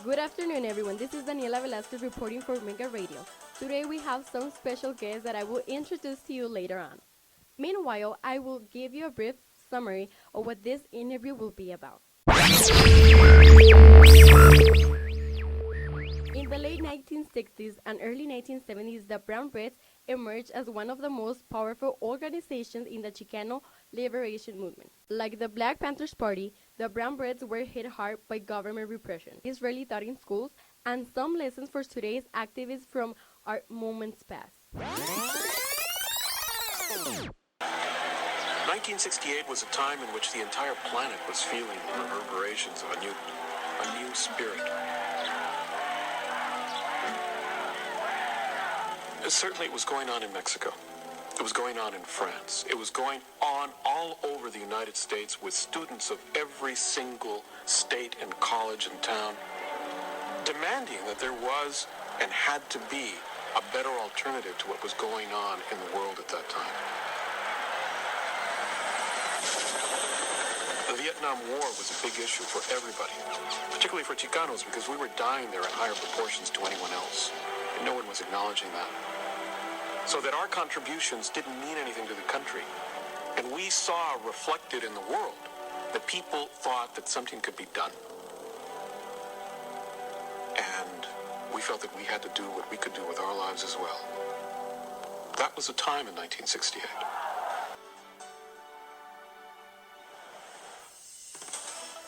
Good afternoon, everyone. This is Daniella Velazquez reporting for Mega Radio. Today we have some special guests that I will introduce to you later on. Meanwhile, I will give you a brief summary of what this interview will be about. In the late 1960s and early 1970s, the Brown Berets emerged as one of the most powerful organizations in the Chicano liberation movement. Like the Black Panthers Party, the Brown Berets were hit hard by government repression. It's rarely taught in schools, and some lessons for today's activists from our movement's past. 1968 was a time in which the entire planet was feeling the reverberations of a new spirit. Certainly it was going on in Mexico. It was going on in France. It was going on all over the United States with students of every single state and college and town demanding that there was and had to be a better alternative to what was going on in the world at that time. The Vietnam War was a big issue for everybody, particularly for Chicanos, because we were dying there in higher proportions to anyone else, and no one was acknowledging that. So that our contributions didn't mean anything to the country. And we saw reflected in the world that people thought that something could be done. And we felt that we had to do what we could do with our lives as well. That was a time in 1968.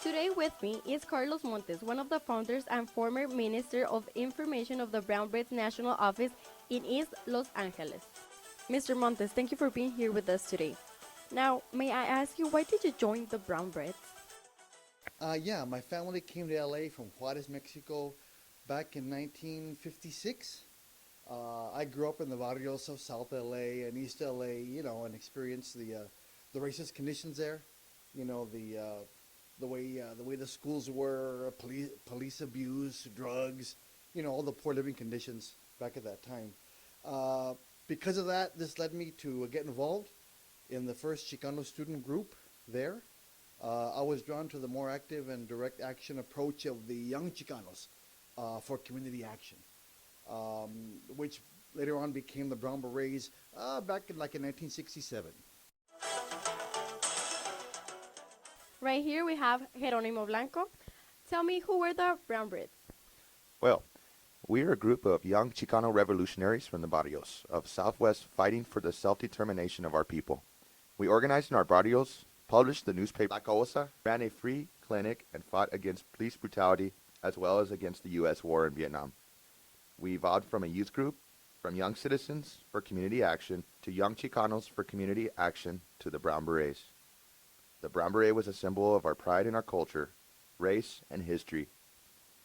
Today with me is Carlos Montes, one of the founders and former Minister of Information of the Brown Berets National Office in East Los Angeles. Mr. Montes, thank you for being here with us today. Now, may I ask you, why did you join the Brown Berets? My family came to LA from Juarez, Mexico back in 1956. I grew up in the barrios of South LA and East LA, and experienced the racist conditions there. The way the schools were, police abuse, drugs, all the poor living conditions back at that time. Because of that, this led me to get involved in the first Chicano student group there. I was drawn to the more active and direct action approach of the young Chicanos for community action, which later on became the Brown Berets back in 1967. Right here we have Jerónimo Blanco. Tell me, who were the Brown Berets? Well, we are a group of young Chicano revolutionaries from the barrios of Southwest fighting for the self-determination of our people. We organized in our barrios, published the newspaper La Causa, ran a free clinic, and fought against police brutality as well as against the U.S. war in Vietnam. We evolved from a youth group, from young citizens for community action, to young Chicanos for community action, to the Brown Berets. The Brown Beret was a symbol of our pride in our culture, race, and history.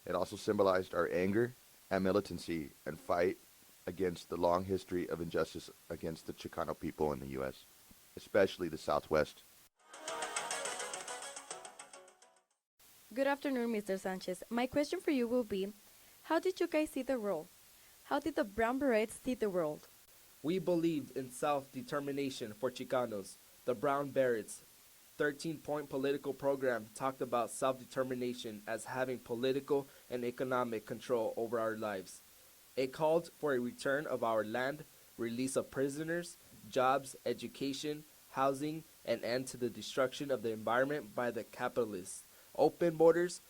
It also symbolized our anger and militancy and fight against the long history of injustice against the Chicano people in the U.S., especially the Southwest. Good afternoon, Mr. Sanchez. My question for you will be, how did you guys see the world? How did the Brown Berets see the world? We believed in self-determination for Chicanos. The Brown Berets' 13-point political program talked about self-determination as having political and economic control over our lives. It called for a return of our land, release of prisoners, jobs, education, housing, an end to the destruction of the environment by the capitalists, open borders,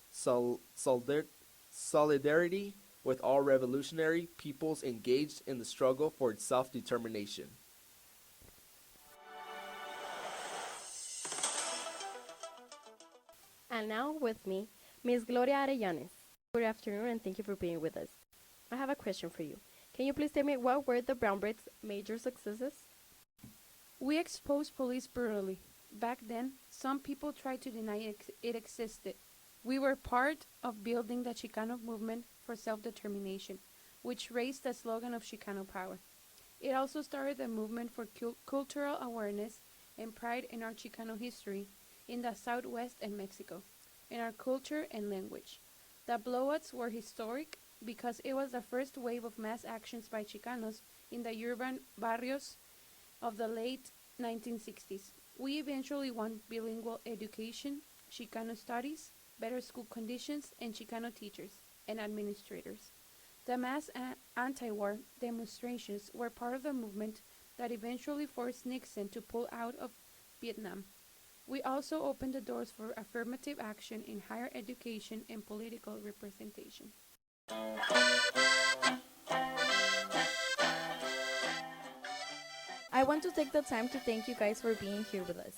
solidarity with all revolutionary peoples engaged in the struggle for self-determination. And now with me, Ms. Gloria Arellanes. Good afternoon and thank you for being with us. I have a question for you. Can you please tell me what were the Brown Berets' major successes? We exposed police brutally. Back then, some people tried to deny it existed. We were part of building the Chicano movement for self-determination, which raised the slogan of Chicano power. It also started the movement for cultural awareness and pride in our Chicano history in the Southwest and Mexico, in our culture and language. The blowouts were historic because it was the first wave of mass actions by Chicanos in the urban barrios of the late 1960s. We eventually won bilingual education, Chicano studies, better school conditions, and Chicano teachers. and administrators. The mass anti-war demonstrations were part of the movement that eventually forced Nixon to pull out of Vietnam. We also opened the doors for affirmative action in higher education and political representation. I want to take the time to thank you guys for being here with us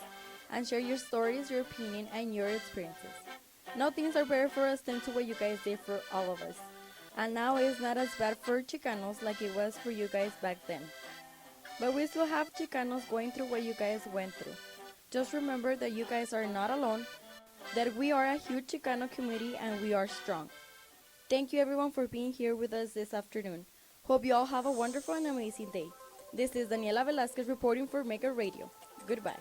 and share your stories, your opinion, and your experiences. No things are better for us than to what you guys did for all of us. And now it's not as bad for Chicanos like it was for you guys back then. But we still have Chicanos going through what you guys went through. Just remember that you guys are not alone, that we are a huge Chicano community and we are strong. Thank you everyone for being here with us this afternoon. Hope you all have a wonderful and amazing day. This is Daniella Velazquez reporting for Maker Radio. Goodbye.